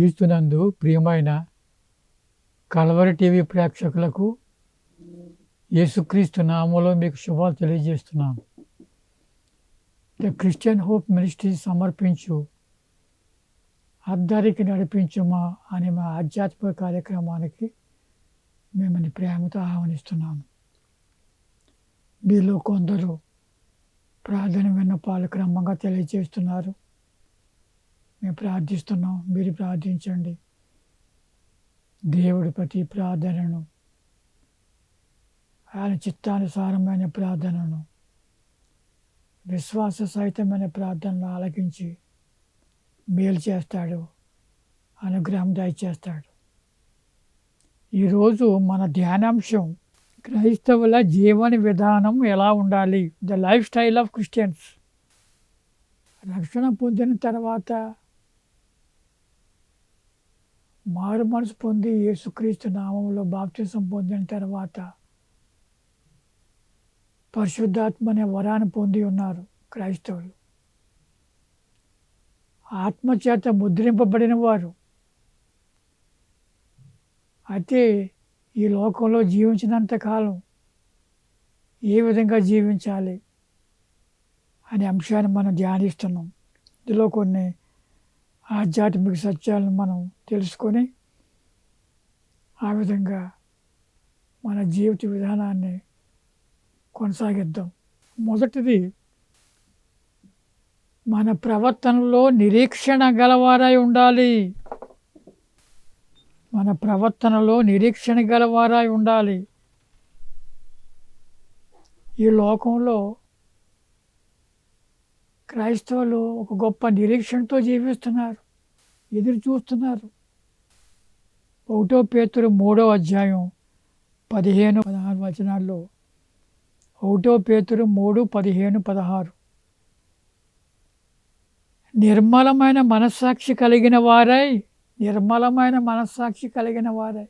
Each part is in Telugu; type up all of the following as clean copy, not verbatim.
క్రీస్తునందు ప్రియమైన కల్వరి టీవీ ప్రేక్షకులకు యేసుక్రీస్తు నామములో మీకు శుభాలు తెలియజేస్తున్నాను. ద క్రిస్టియన్ హోప్ మినిస్ట్రీ సమర్పించు అద్దరికి నడిపించుమా అనే మా ఆధ్యాత్మిక కార్యక్రమానికి మిమ్మల్ని ప్రేమతో ఆహ్వానిస్తున్నాను. మీలో కొందరు ప్రార్థన విన్నపాలు క్రమంగా తెలియజేస్తున్నారు. మేము ప్రార్థిస్తున్నాం, మీరు ప్రార్థించండి. దేవుడి ప్రతి ప్రార్థనను, ఆయన చిత్తానుసారమైన ప్రార్థనను, విశ్వాస సహితమైన ప్రార్థనలు ఆలకించి మేలు చేస్తాడు, అనుగ్రహం దయచేస్తాడు. ఈరోజు మన ధ్యానాంశం క్రైస్తవుల జీవన విధానం ఎలా ఉండాలి, the life style of Christians. రక్షణ పొందిన తర్వాత, మారు మనసు పొంది యేసుక్రీస్తు నామంలో బాప్తిసం పొందిన తర్వాత పరిశుద్ధాత్మ అనే వరాన్ని పొంది ఉన్నారు క్రైస్తవులు. ఆత్మచేత ముద్రింపబడిన వారు. అయితే ఈ లోకంలో జీవించినంత కాలం ఏ విధంగా జీవించాలి అనే అంశాన్ని మనం ధ్యానిస్తున్నాం. ఇందులో కొన్ని ఆధ్యాత్మిక సత్యాలను మనం తెలుసుకొని ఆ విధంగా మన జీవిత విధానాన్ని కొనసాగిద్దాం. మొదటిది, మన ప్రవర్తనలో నిరీక్షణ గలవారై ఉండాలి. మన ప్రవర్తనలో నిరీక్షణ గలవారై ఉండాలి. ఈ లోకంలో క్రైస్తవులు ఒక గొప్ప నిరీక్షణతో జీవిస్తున్నారు, ఎదురు చూస్తున్నారు. 1 పేతురు 3వ అధ్యాయం 15-16 వచనాల్లో, 1 పేతురు 3:15-16, నిర్మలమైన మనస్సాక్షి కలిగిన వారై, నిర్మలమైన మనస్సాక్షి కలిగిన వారై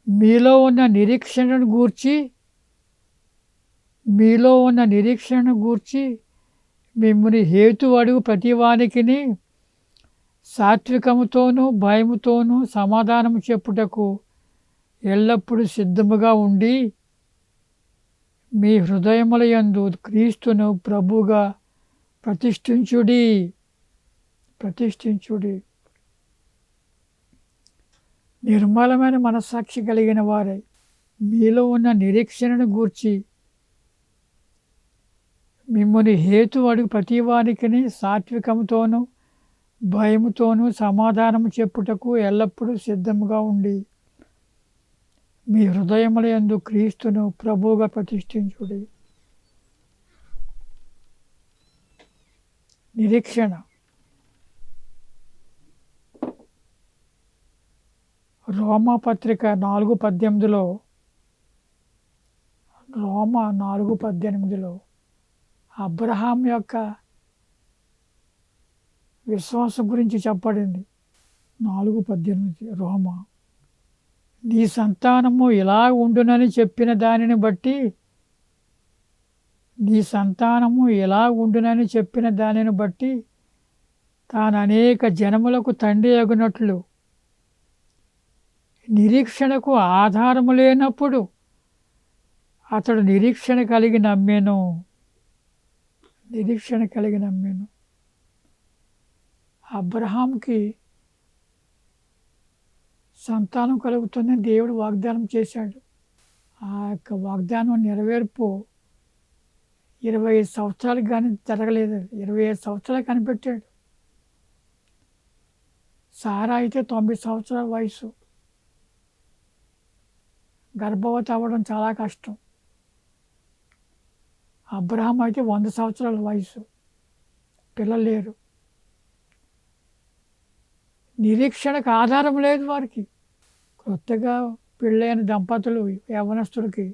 మీలో ఉన్న నిరీక్షణను గూర్చి మిమ్మల్ని హేతు అడుగు ప్రతివానికిని సాత్వికముతోనూ భయముతోనూ సమాధానము చెప్పుటకు ఎల్లప్పుడూ సిద్ధముగా ఉండి, మీ హృదయముల యందు క్రీస్తును ప్రభువుగా ప్రతిష్ఠించుడి. నిర్మలమైన మనస్సాక్షి కలిగిన వారై మీలో ఉన్న నిరీక్షణను గూర్చి మిమ్మల్ని హేతు అడుగు ప్రతివానికిని సాత్వికముతోనూ భయముతోనూ సమాధానము చెప్పుటకు ఎల్లప్పుడూ సిద్ధముగా ఉండి, మీ హృదయముల యందు క్రీస్తును ప్రభువుగా ప్రతిష్ఠించుడి. నిరీక్షణ. రోమా పత్రిక 4:18లో, రోమా 4:18లో అబ్రహాం యొక్క విశ్వాసం గురించి చెప్పబడింది. 4:18 రోమా, నీ సంతానము ఇలా ఉండునని చెప్పిన దానిని బట్టి తాను అనేక జనములకు తండ్రి అగునట్లు నిరీక్షణకు ఆధారము లేనప్పుడు అతడు నిరీక్షణ కలిగి నమ్మెను. అబ్రహాంకి సంతానం కలుగుతుందని దేవుడు వాగ్దానం చేశాడు. ఆ యొక్క వాగ్దానం నెరవేర్పు 25 సంవత్సరాలకు కానీ జరగలేదు. 25 సంవత్సరాలు కనిపెట్టాడు. సారా అయితే 90 సంవత్సరాల వయసు. గర్భవతి అవ్వడం చాలా కష్టం. అబ్రహాం అయితే 100 సంవత్సరాల వయసు, పిల్లలు లేరు. నిరీక్షణకు ఆధారం లేదు వారికి. కొత్తగా పెళ్ళైన దంపతులు, యవ్వనస్తులకి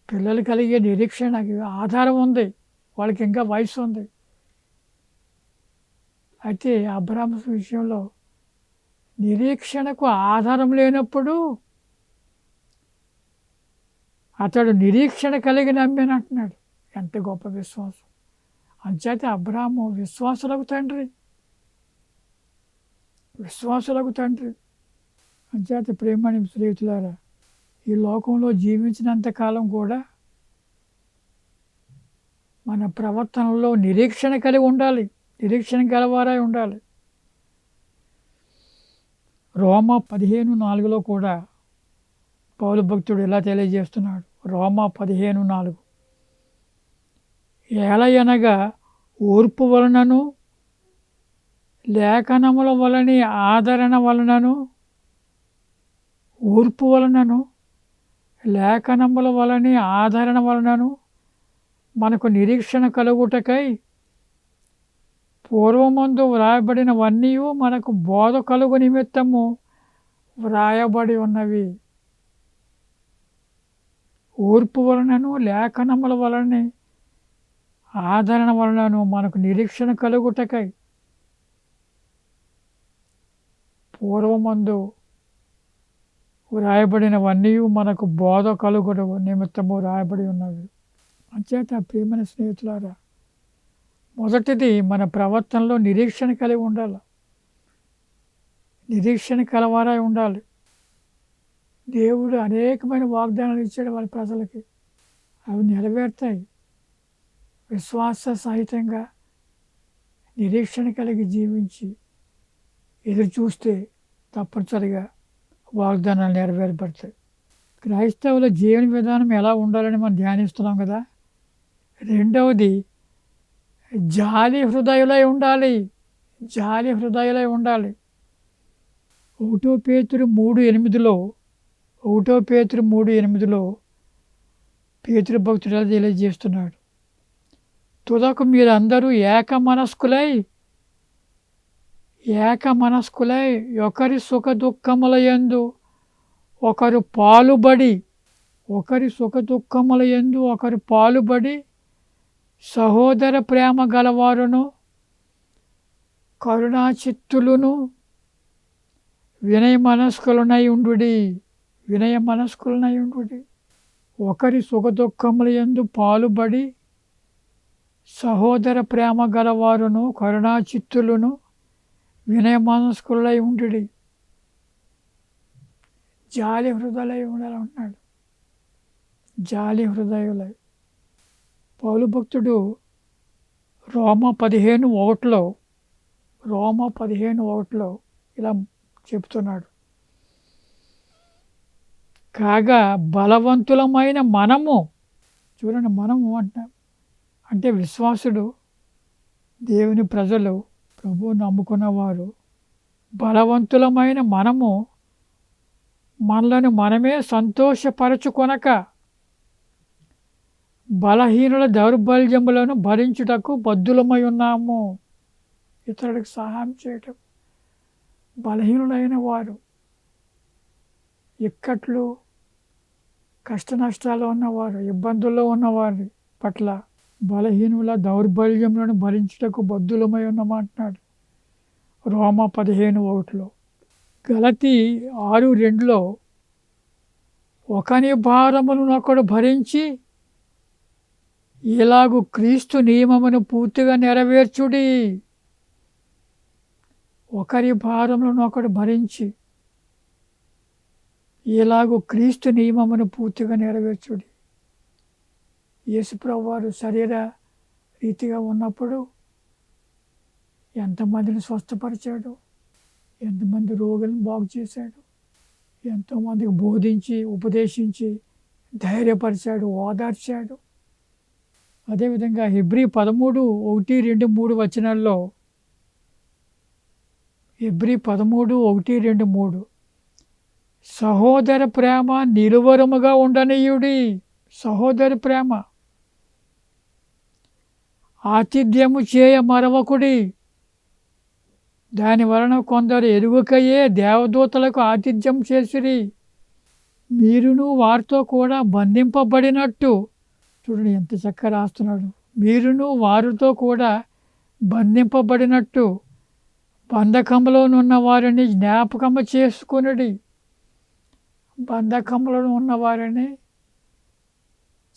పిల్లలు కలిగే నిరీక్షణకి ఆధారం ఉంది, వాళ్ళకి ఇంకా వయసు ఉంది. అయితే అబ్రహాం విషయంలో నిరీక్షణకు ఆధారం లేనప్పుడు అతడు నిరీక్షణ కలిగి నమ్మాను అంటున్నాడు. ఎంత గొప్ప విశ్వాసం! అంచేత అబ్రాహాము విశ్వాసులకు తండ్రి. అంచేత ప్రేమని స్నేహితులారా, ఈ లోకంలో జీవించినంత కాలం కూడా మన ప్రవర్తనలో నిరీక్షణ కలిగి ఉండాలి, నిరీక్షణ గలవారై ఉండాలి. రోమా 15:4 కూడా పౌలు భక్తుడు ఇలా తెలియజేస్తున్నాడు. రోమా 15:4, ఏలయనగా ఓర్పు వలనను లేఖనముల వలని ఆదరణ వలనను, ఓర్పు వలనను లేఖనముల వలని ఆదరణ వలనను మనకు నిరీక్షణ కలుగుటకై పూర్వమందు వ్రాయబడినవన్నీ మనకు బోధ కలుగు నిమిత్తము వ్రాయబడి ఉన్నవి. ఓర్పు వలనను లేఖనముల వలని ఆదరణ వలనను మనకు నిరీక్షణ కలుగుటకై పూర్వమందు వ్రాయబడినవన్నీ మనకు బోధ కలుగుట నిమిత్తము వ్రాయబడి ఉన్నవి. అంచేత ప్రియమైన స్నేహితులారా, మొదటిది మన ప్రవర్తనలో నిరీక్షణ కలిగి ఉండాలి, నిరీక్షణ కలవారై ఉండాలి. దేవుడు అనేకమైన వాగ్దానాలు ఇచ్చాడు వాళ్ళ ప్రజలకి, అవి నెరవేరుతాయి. విశ్వాస సహితంగా నిరీక్షణ కలిగి జీవించి ఎదురు చూస్తే తప్పనిసరిగా వాగ్దానాలు నెరవేరబడతాయి. క్రైస్తవుల జీవన విధానం ఎలా ఉండాలని మనం ధ్యానిస్తున్నాం కదా. రెండవది జాలి హృదయులై ఉండాలి. 1 పేతురు 3:8 పేతురు భక్తుడు ఎలా తెలియజేస్తున్నాడు. తుదకు మీరందరూ ఏక మనస్కులై ఒకరి సుఖ దుఃఖముల యందు ఒకరు పాలుబడి సహోదర ప్రేమ గలవారును కరుణాచిత్తులును వినయ మనస్కులనై ఉండుడి. ఒకరి సుఖ దుఃఖముల యందు పాలుబడి సహోదర ప్రేమ గలవారును కరుణాచిత్తులను వినయ మనస్కులై ఉండుడి. జాలి హృదయులై ఉండాలంటున్నాడు. జాలి హృదయులై. పౌలు భక్తుడు రోమా 15:1 ఇలా చెప్తున్నాడు. కాగా బలవంతులమైన మనము, చూడండి, మనము అంటే విశ్వాసుడు, దేవుని ప్రజలు, ప్రభువు నమ్ముకున్నవారు, బలవంతులమైన మనము మనలను మనమే సంతోషపరచుకొనక బలహీనుల దౌర్బల్యములను భరించుటకు బద్ధులమై ఉన్నాము. ఇతరులకు సహాయం చేయటం. బలహీనులైన వారు, ఇక్కట్లు కష్ట నష్టాలు ఉన్నవారు, ఇబ్బందుల్లో ఉన్నవారి పట్ల బలహీనుల దౌర్బల్యములను భరించుటకు బద్ధులమై ఉన్నామంటున్నాడు రోమా 15:1. గలతీ 6:2 ఒకని భారములను ఒకడు భరించి ఇలాగు క్రీస్తు నియమమును పూర్తిగా నెరవేర్చుడి. ఒకరి భారములను ఒకడు భరించి ఇలాగు క్రీస్తు నియమమును పూర్తిగా నెరవేర్చుడి. యేసుప్రభువు వారు శరీర రీతిగా ఉన్నప్పుడు ఎంతమందిని స్వస్థపరిచాడు, ఎంతమంది రోగులను బాగు చేశాడు, ఎంతోమందికి బోధించి ఉపదేశించి ధైర్యపరిచాడు, ఓదార్చాడు. అదేవిధంగా హెబ్రీ 13:1-2 హెబ్రీ 13:1-2 సహోదర ప్రేమ నిలువరముగా ఉండనీయుడి. సహోదర ప్రేమ. ఆతిథ్యము చేయ మరవకుడి. దాని వలన కొందరు ఎరుగకయే దేవదూతలకు ఆతిథ్యం చేసిరి. మీరును వారితో కూడా బంధింపబడినట్టు, చూడండి ఎంత చక్కగా రాస్తున్నాడు. మీరును వారితో కూడా బంధింపబడినట్టు బంధకములోనున్న వారిని జ్ఞాపకము చేసుకొనుడి. బంధకములో ఉన్న వారిని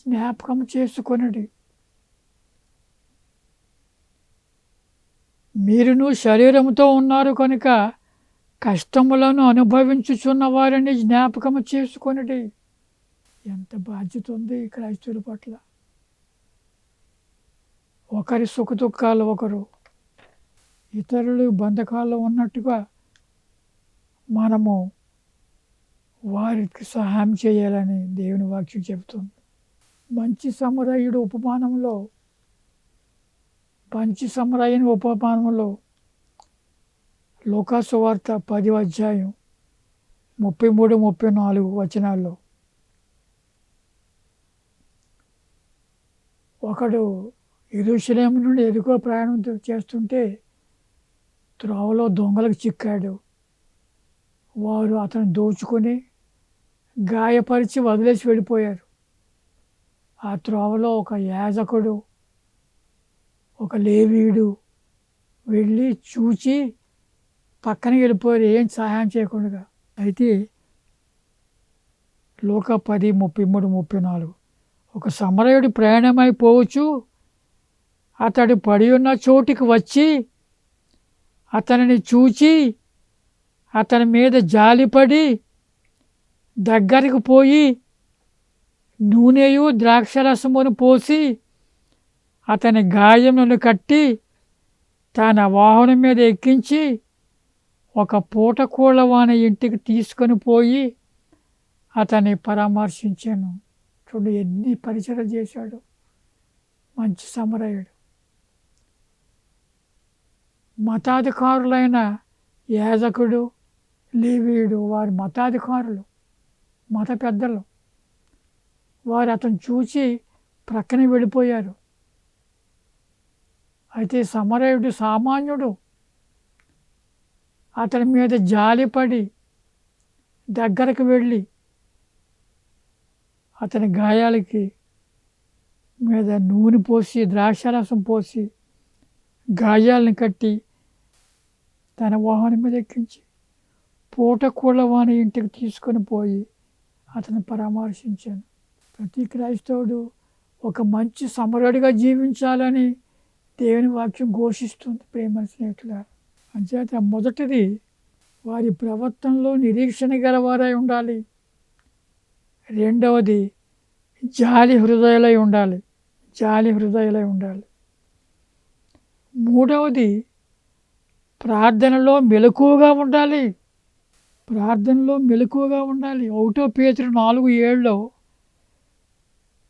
జ్ఞాపకం చేసుకొనుడి. మీరును శరీరముతో ఉన్నారు కనుక కష్టములను అనుభవించుచున్న వారిని జ్ఞాపకము చేసుకొనుడి. ఎంత బాధ్యత ఉంది క్రైస్తవుల పట్ల. ఒకరి సుఖదుఖాలు ఒకరు, ఇతరులు బంధకాల్లో ఉన్నట్టుగా మనము వారికి సహాయం చేయాలని దేవుని వాక్యం చెబుతుంది. మంచి సమరయుడు ఉపమానంలో లూకా సువార్త 10వ అధ్యాయం 33, 34 వచనాల్లో ఒకడు యెరూషలేము నుండి యెరికో ప్రయాణం చేస్తుంటే త్రోవలో దొంగలకు చిక్కాడు. వారు అతను దోచుకొని గాయపరిచి వదిలేసి వెళ్ళిపోయారు. ఆ త్రోవలో ఒక యాజకుడు, ఒక లేవీయుడు వెళ్ళి చూచి పక్కన వెళ్ళిపోయారు, ఏం సహాయం చేయకుండా. అయితే లూకా 10, 33, 34 ఒక సమరయుడు ప్రయాణమైపోవచ్చు అతడు పడి ఉన్న చోటికి వచ్చి అతనిని చూచి అతని మీద జాలిపడి దగ్గరికి పోయి నూనెయు ద్రాక్షరసమును పోసి అతని గాయములను కట్టి తన వాహనం మీద ఎక్కించి ఒక పూటకూళ్ళ వాని ఇంటికి తీసుకొని పోయి అతన్ని పరామర్శించాను. చూడు ఎన్ని పరిచయం చేశాడు మంచి సమరయుడు. మతాధికారులైన యాజకుడు, లేవీయుడు వారి మతాధికారులు, మత పెద్దలు, వారు అతను చూసి ప్రక్కన వెళ్ళిపోయారు. అయితే సమరయుడు సామాన్యుడు అతని మీద జాలిపడి దగ్గరకు వెళ్ళి అతని గాయాలకి మీద నూనె పోసి ద్రాక్షరసం పోసి గాయాలను కట్టి తన వాహనం మీద ఎక్కించి పూటకూళ్ళ వాని ఇంటికి తీసుకొని పోయి అతను పరామర్శించాను. ప్రతి క్రైస్తవుడు ఒక మంచి సమరుడిగా జీవించాలని దేవుని వాక్యం ఘోషిస్తుంది. ప్రేమ స్నేహితులారా, అంచేత మొదటిది వారి ప్రవర్తనలో నిరీక్షణ గలవారై ఉండాలి. రెండవది జాలి హృదయులై ఉండాలి. మూడవది ప్రార్థనలో మెలకువగా ఉండాలి. 1 పేతురు 4:7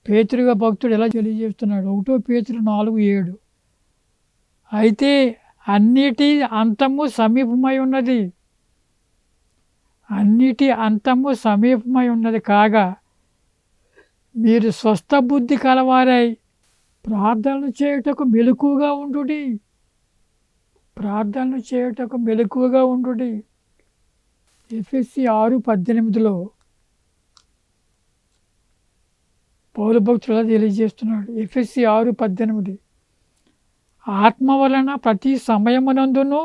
పేతురుగా భక్తుడు ఎలా తెలియజేస్తున్నాడు? 1 పేతురు 4:7 అయితే అన్నిటి అంతము సమీపమై ఉన్నది కాగా మీరు స్వస్థ బుద్ధి కలవారై ప్రార్థనలు చేయుటకు మెలకువగా ఉండుడి. ఎఫెసీ 6:18 పౌలు భక్తుడు తెలియజేస్తున్నాడు. ఎఫెసీ 6:18 ఆత్మ వలన ప్రతి సమయమునందును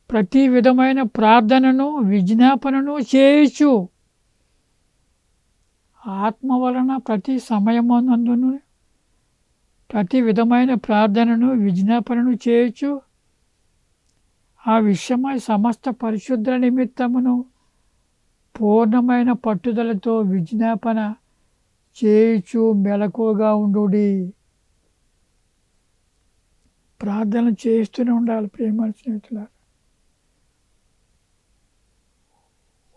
ప్రతి విధమైన ప్రార్థనను విజ్ఞాపనను చేయొచ్చు. ఆత్మ వలన ప్రతి సమయమునందును ప్రతి విధమైన ప్రార్థనను విజ్ఞాపనను చేయొచ్చు. ఆ విషయమై సమస్త పరిశుద్ధ నిమిత్తమును పూర్ణమైన పట్టుదలతో విజ్ఞాపన చేయొచ్చు. మెలకువగా ఉండుడి. ప్రార్థన చేస్తూనే ఉండాలి. ప్రేమ స్నేహితులారా,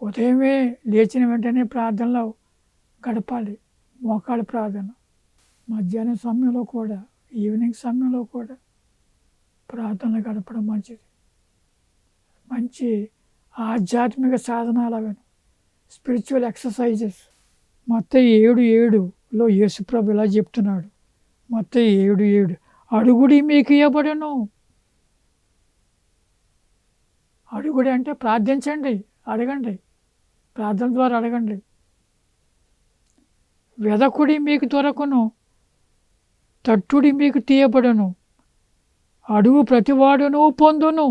ఉదయమే లేచిన వెంటనే ప్రార్థనలో గడపాలి. మోకాళ్ళ ప్రార్థన, మధ్యాహ్నం సమయంలో కూడా, ఈవినింగ్ సమయంలో కూడా ప్రార్థనలు గడపడం మంచిది. మంచి ఆధ్యాత్మిక సాధనాలు అవను, స్పిరిచువల్ ఎక్సర్సైజెస్. మత్తయి 7:7 యేసుప్రభు ఇలా చెప్తున్నాడు. మత్తయి 7:7 అడుగుడి మీకు ఇవ్వబడును. అడుగుడి అంటే ప్రార్థించండి, అడగండి, ప్రార్థన ద్వారా అడగండి. వెదకుడి మీకు దొరకును, తట్టుడి మీకు తీయబడును. అడుగు ప్రతివాడును పొందును,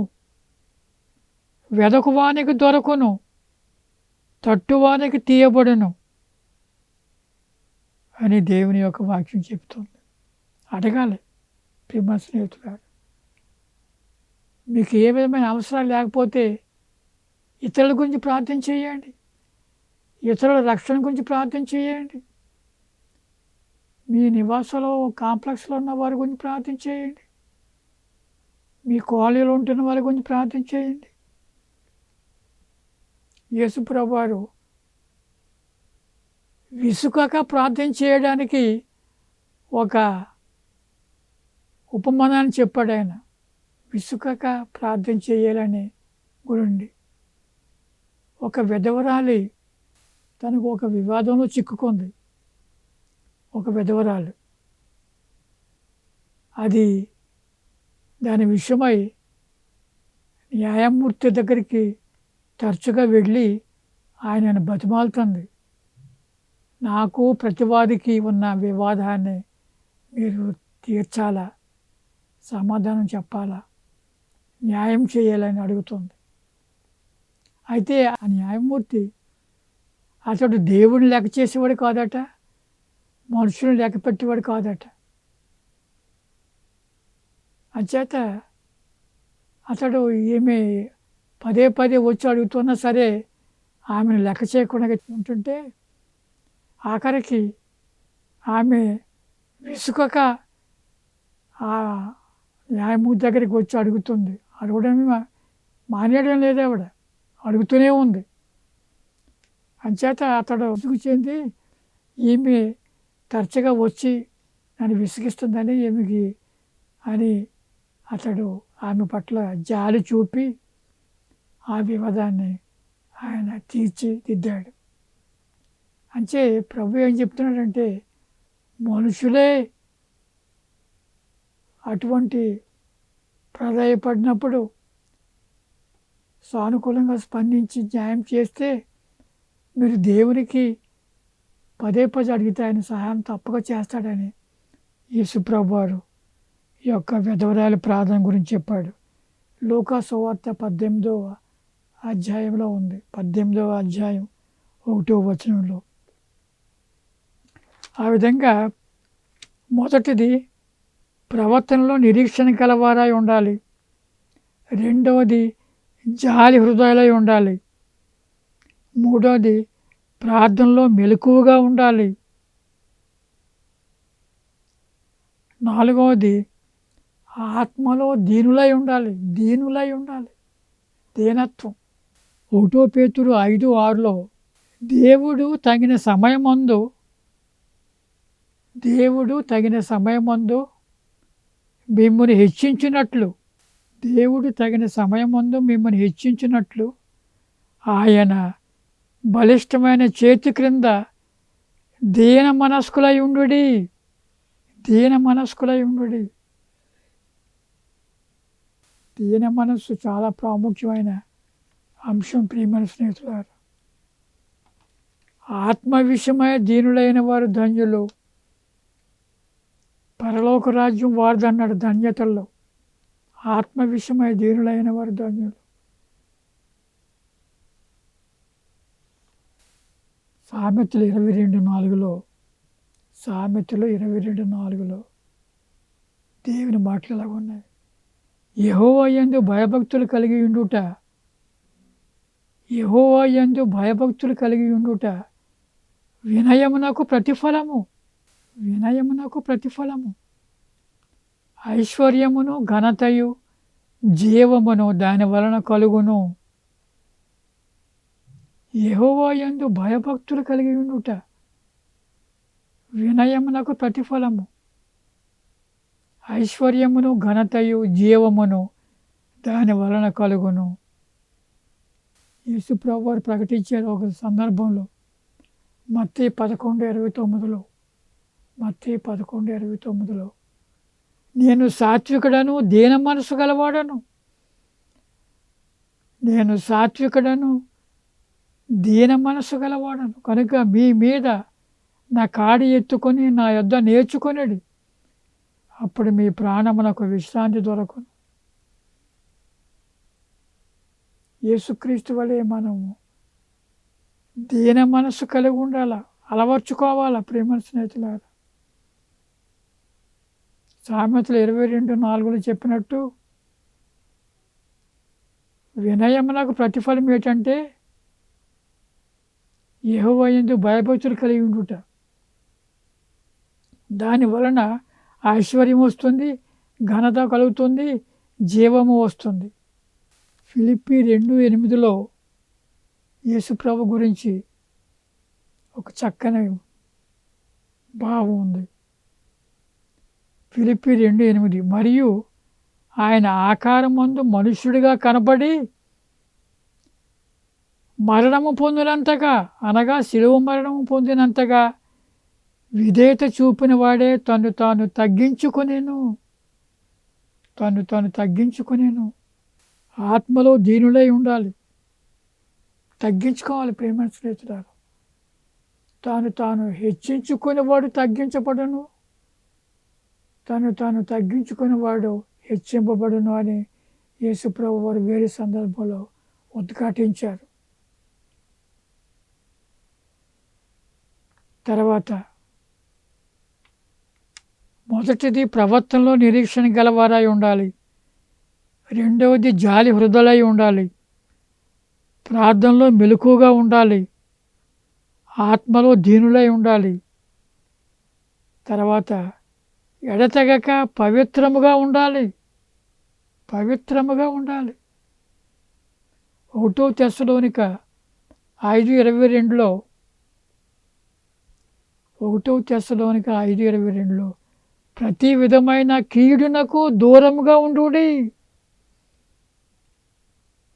వెదకువానికి దొరకును, తట్టువానికి తీయబడును అని దేవుని యొక్క వాక్యం చెప్తుంది. అడగాలి ప్రేమ స్నేహితులారా. మీకు ఏ విధమైన అవసరాలు లేకపోతే ఇతరుల గురించి ప్రార్థన చేయండి. ఇతరుల రక్షణ గురించి ప్రార్థన చేయండి. మీ నివాసంలో కాంప్లెక్స్లో ఉన్న వారి గురించి ప్రార్థన చేయండి. మీ కాలనీలో ఉంటున్న వారి గురించి ప్రార్థన చేయండి. యేసుప్రభు వారు విసుకక ప్రార్థన చేయడానికి ఒక ఉపమానాన్ని చెప్పాడు ఆయన. విసుకక ప్రార్థన చేయాలని గురుండి. ఒక విధవరాలి తనకు ఒక వివాదంలో చిక్కుకుంది. ఒక విధవరాలు అది దాని విషయమై న్యాయమూర్తి దగ్గరికి తరచుగా వెళ్ళి ఆయనను బతిమాలుతుంది. నాకు ప్రతివాదికి ఉన్న వివాదాన్ని మీరు తీర్చాలా, సమాధానం చెప్పాలా, న్యాయం చేయాలని అడుగుతుంది. అయితే ఆ న్యాయమూర్తి అతడు దేవుడిని లెక్క చేసేవాడు కాదట, మనుషులను లెక్క పెట్టేవాడు కాదట. అంచేత అతడు ఈమె పదే పదే వచ్చి అడుగుతున్నా సరే ఆమెను లెక్క చేయకుండా ఉంటుంటే ఆఖరికి ఆమె విసుకక ఆ న్యాయమూర్తి దగ్గరికి వచ్చి అడుగుతుంది. అడగడమే మానేయడం లేదు, ఆవిడ అడుగుతూనే ఉంది. అంచేత అతడు విసుగు చెంది ఈమె తరచుగా వచ్చి నన్ను విసిగిస్తుందని ఈమెకి అని అతడు ఆమె పట్ల జాలి చూపి ఆ వివాదాన్ని ఆయన తీర్చిదిద్దాడు. అంటే ప్రభు ఏం చెప్తున్నాడంటే మనుషులే అటువంటి ప్రాధాయపడినప్పుడు సానుకూలంగా స్పందించి న్యాయం చేస్తే మీరు దేవునికి పదే పదే అడిగితే ఆయన సహాయం తప్పక చేస్తాడని యేసుప్రభు వారు ఈ యొక్క విధవరాలి ప్రార్థన గురించి చెప్పాడు. లూకా సువార్త 18వ అధ్యాయంలో ఉంది. 18వ అధ్యాయం 1వ వచనంలో. ఆ విధంగా మొదటిది ప్రవర్తనలో నిరీక్షణ కలవారై ఉండాలి. రెండవది జాలి హృదయాలై ఉండాలి. మూడవది ప్రార్థనలో మెలకువగా ఉండాలి. నాలుగవది ఆత్మలో దీనులై ఉండాలి. దీనత్వం. 1 పేతురు 5:6లో దేవుడు తగిన సమయమందు మిమ్మల్ని హెచ్చించినట్లు ఆయన బలిష్టమైన చేతి క్రింద దీన మనస్కులై ఉండుడి. దీన మనస్సు చాలా ప్రాముఖ్యమైన అంశం ప్రియమైన స్నేహితులారా. ఆత్మ విషయమై దీనులైన వారు ధన్యులు, పరలోక రాజ్యం వారిదన్నాడు ధన్యతల్లో. ఆత్మ విషయమై దీనులైన వారు ధన్యులు. సామెతలు 22:4లో దేవుని మాటలు ఎలాగ ఉన్నాయి. యెహోవా యందు భయభక్తులు కలిగి ఉండుట వినయమునకు ప్రతిఫలము. ఐశ్వర్యమును ఘనతయు జీవమును దాని వలన కలుగును. యెహోవా యందు భయభక్తులు కలిగి ఉండుట వినయమునకు ప్రతిఫలము. ఐశ్వర్యమును ఘనతయు జీవమును దాని వలన కలుగును. యేసుప్రభు వారు ప్రకటించారు ఒక సందర్భంలో మత్తయి 11:29లో నేను సాత్వికుడను దీన మనసు గలవాడను. కనుక మీ మీద నా కాడి ఎత్తుకొని నా యొద్ద నేర్చుకొనడి, అప్పుడు మీ ప్రాణమునకు విశ్రాంతి దొరకును. యేసుక్రీస్తు వలె మనము దీన మనస్సు కలిగి ఉండాలా, అలవర్చుకోవాలా ప్రియమైన స్నేహితులారా. సామెతలు 22:4 చెప్పినట్టు వినయమునకు ప్రతిఫలం ఏంటంటే యెహోవా యందు భయభక్తులు కలిగి ఉండుట. దాని వలన ఐశ్వర్యం వస్తుంది, ఘనత కలుగుతుంది, జీవము వస్తుంది. ఫిలిప్పీ 2:8 యేసుప్రభు గురించి ఒక చక్కని భావం ఉంది. ఫిలిప్పీ 2:8 మరియు ఆయన ఆకారమందు మనుష్యుడిగా కనబడి మరణము పొందినంతగా, అనగా శిలువ మరణము పొందినంతగా విధేయత చూపిన వాడే తను తాను తగ్గించుకునేను. ఆత్మలో దీనులై ఉండాలి, తగ్గించుకోవాలి. ప్రేమ స్నేహితులారా, తాను హెచ్చించుకునేవాడు తగ్గించబడును, తాను తగ్గించుకునేవాడు హెచ్చింపబడును అని యేసుప్రభు వారు వేరే సందర్భంలో ఉద్ఘాటించారు. తర్వాత మొదటిది ప్రవర్తనలో నిరీక్షణ గలవారై ఉండాలి. రెండవది జాలి హృదయులై ఉండాలి. ప్రార్థనలో మెలకువగా ఉండాలి. ఆత్మలో దీనులై ఉండాలి. తర్వాత ఎడతెగక పవిత్రముగా ఉండాలి. 1 తెస్సలోనిక 5:22 1 తెస్సలోనిక 5:22 ప్రతి విధమైన కీడునకు దూరముగా ఉండుడి.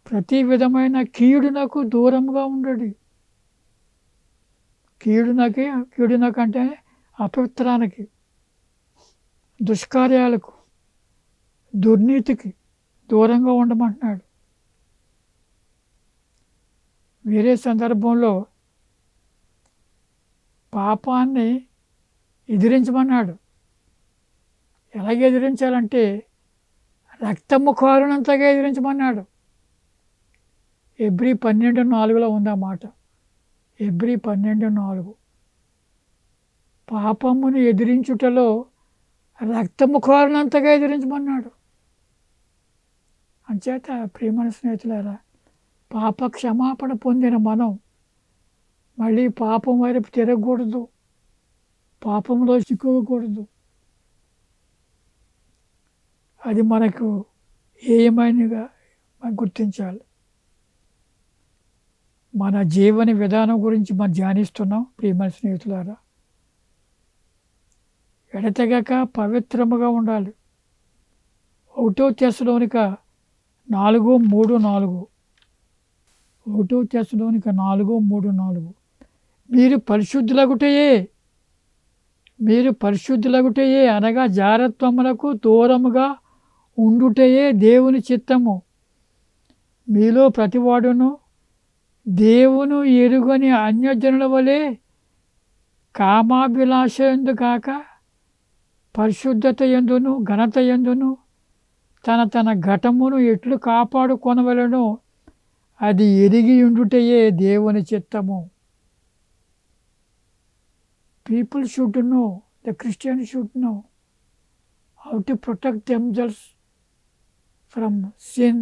ప్రతి విధమైన కీడునకు దూరముగా ఉండడి. కీడునకు అంటే అపవిత్రానికి, దుష్కార్యాలకు, దుర్నీతికి దూరంగా ఉండమంటున్నాడు. వేరే సందర్భంలో పాపాన్ని ఎదిరించమన్నాడు. ఎలాగ ఎదిరించాలంటే రక్తము కారునంతగా ఎదిరించమన్నాడు. హెబ్రీ 12:4 ఉంది ఆ మాట. హెబ్రీ 12:4 పాపమును ఎదిరించుటలో రక్తము కారునంతగా ఎదిరించమన్నాడు. అంచేత ప్రియమైన స్నేహితులారా, పాప క్షమాపణ పొందిన మనం మళ్ళీ పాపం వైపు తిరగకూడదు, పాపంలో చిక్కుకోకూడదు. అది మనకు ఏమైనగా మనం గుర్తించాలి. మన జీవన విధానం గురించి మనం ధ్యానిస్తున్నాం ప్రియమైన స్నేహితులారా. ఎడతెగక పవిత్రముగా ఉండాలి. 1 తెస్సలోనిక 4:3-4 1 తెస్సలోనిక 4:3-4 మీరు పరిశుద్ధులగుటయే అనగా జారత్వములకు దూరముగా ఉండుటయే దేవుని చిత్తము. మీలో ప్రతివాడును దేవుని ఎరుగని అన్యజనుల వలె కామాభిలాష యందు కాక పరిశుద్ధత యందును ఘనత యందును తన ఘటమును ఎట్లు కాపాడుకొనవలెనో అది ఎరిగి ఉండుటయే దేవుని చిత్తము. People should know, the Christians should know how to protect themselves from sin,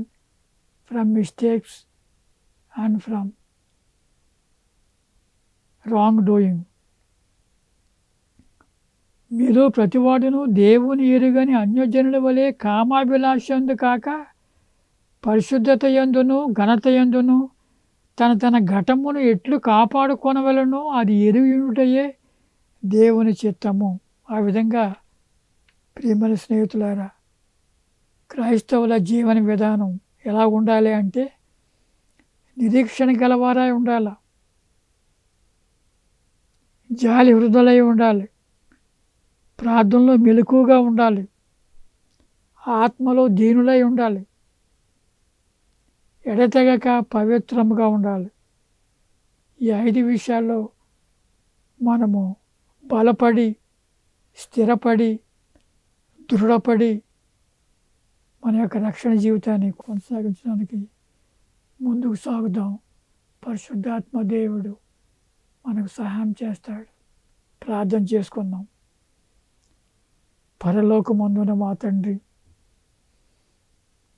from mistakes and from wrongdoing. మీలో ప్రతివాడును దేవుని ఎరుగని అన్యజనుల వలె కామాభిలాషందు కాక పరిశుద్ధత యందును ఘనత యందును తన ఘటమును ఎట్లు కాపాడుకొనవలెనో అది ఎరుగుటయే దేవుని చిత్తము. ఆ విధంగా ప్రియమైన స్నేహితులారా, క్రైస్తవుల జీవన విధానం ఎలా ఉండాలి అంటే నిరీక్షణ గలవారై ఉండాలి, జాలి హృదయులై ఉండాలి, ప్రార్థనలో మెలకువగా ఉండాలి, ఆత్మలో దీనులై ఉండాలి, ఎడతెగక పవిత్రముగా ఉండాలి. ఈ 5 విషయాల్లో మనము బలపడి, స్థిరపడి, దృఢపడి మన యొక్క రక్షణ జీవితాన్ని కొనసాగించడానికి ముందుకు సాగుదాం. పరిశుద్ధాత్మ దేవుడు మనకు సహాయం చేస్తాడు. ప్రార్థన చేసుకుందాం. పరలోకమందున మా తండ్రి,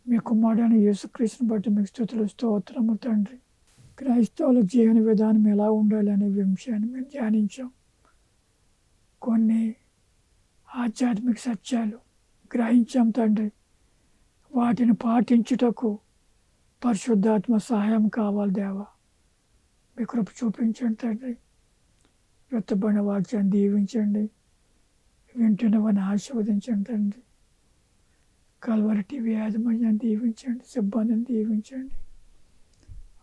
మీ కుమారుడైన యేసుక్రీస్తుని బట్టి మీకు స్తుతులు స్తోత్రము తండ్రి. క్రైస్తవుల జీవన విధానం ఎలా ఉండాలి అనే విషయాన్ని మేము ధ్యానించాం. కొన్ని ఆధ్యాత్మిక సత్యాలు గ్రహించాం తండ్రి. వాటిని పాటించుటకు పరిశుద్ధాత్మ సహాయం కావాలి దేవా. మీ కృప చూపించండి తండ్రి. విత్తబడిన వాక్యాన్ని దీవించండి. వింటున్నవని ఆశీర్వదించండి తండ్రి. కల్వరి టీవీ యాజమాన్యాన్ని దీవించండి, సిబ్బందిని దీవించండి.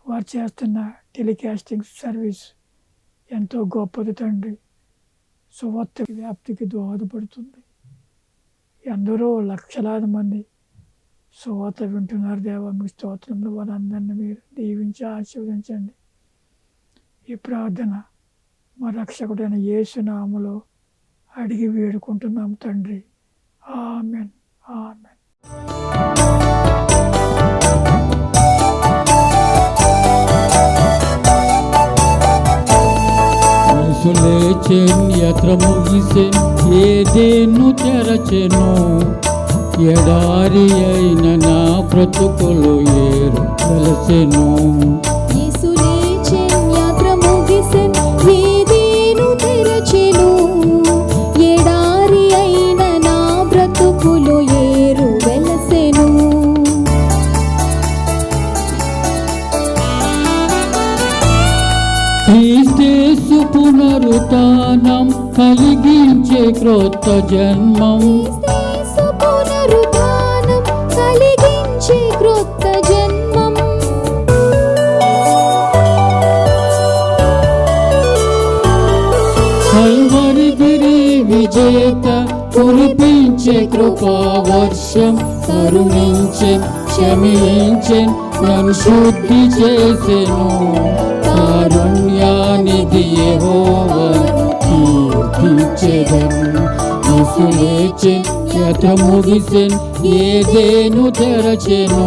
వారు చేస్తున్న టెలికాస్టింగ్ సర్వీస్ ఎంతో గొప్పది తండ్రి. సువార్త వ్యాప్తికి దోహదపడుతుంది. ఎందరో లక్షలాది మంది సువార్త వింటున్నారు దేవా. మీ స్తోత్రంలో వారందరినీ మీరు దీవించి ఆశీర్వదించండి. ఈ ప్రార్థన మా రక్షకుడైన యేసు నామములో అడిగి వేడుకుంటున్నాం తండ్రి. Amen, amen. లేచెన్ యాత్ర ముగిసెన్, ఏదేను తెరచెను. ఎడారి అయిన నా బ్రతుకులో ఏరు వెలసెను. క్రీస్తు పునరుత్థానం కలిగించే క్రొత్త జన్మం. కల్వరి గిరి విజేత కురిపించే కృపా వర్షం. కరుణించెన్, క్షమించెన్, నన్ను శుద్ధి చేసెను. కారుణ్యానిధి యెహోవాను కీర్తించెదను. యేసు లేచెన్, యాత్ర ముగిసెన్, ఏదేను తెరచెను.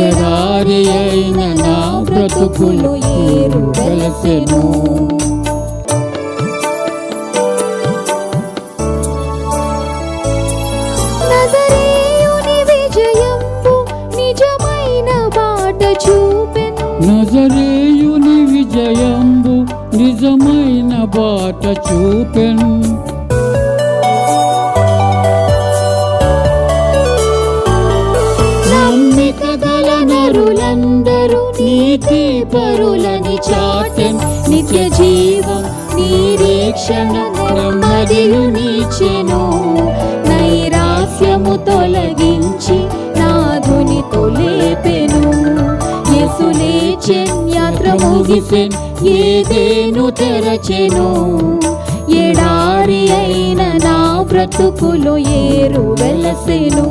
ఎడారి అయిన నా బ్రతుకులో ఏరు వెలసెను. నజరేయుని విజయంబు నిజమైన బాట చూపెన్. నమ్మిక గల నరులందరూ నీతి పరులని చాటెన్. నిత్య జీవం నిరీక్షణ నెమ్మదిలు నీచెను. నైరాస్యము తొలగించి నాథుని తొలేపెను. యేసు లేచెన్, యాత్ర ముగిసెన్, ఏదేను తెరచెను. ఎడారి అయిన నా బ్రతుకులో ఏరు వెలసెను.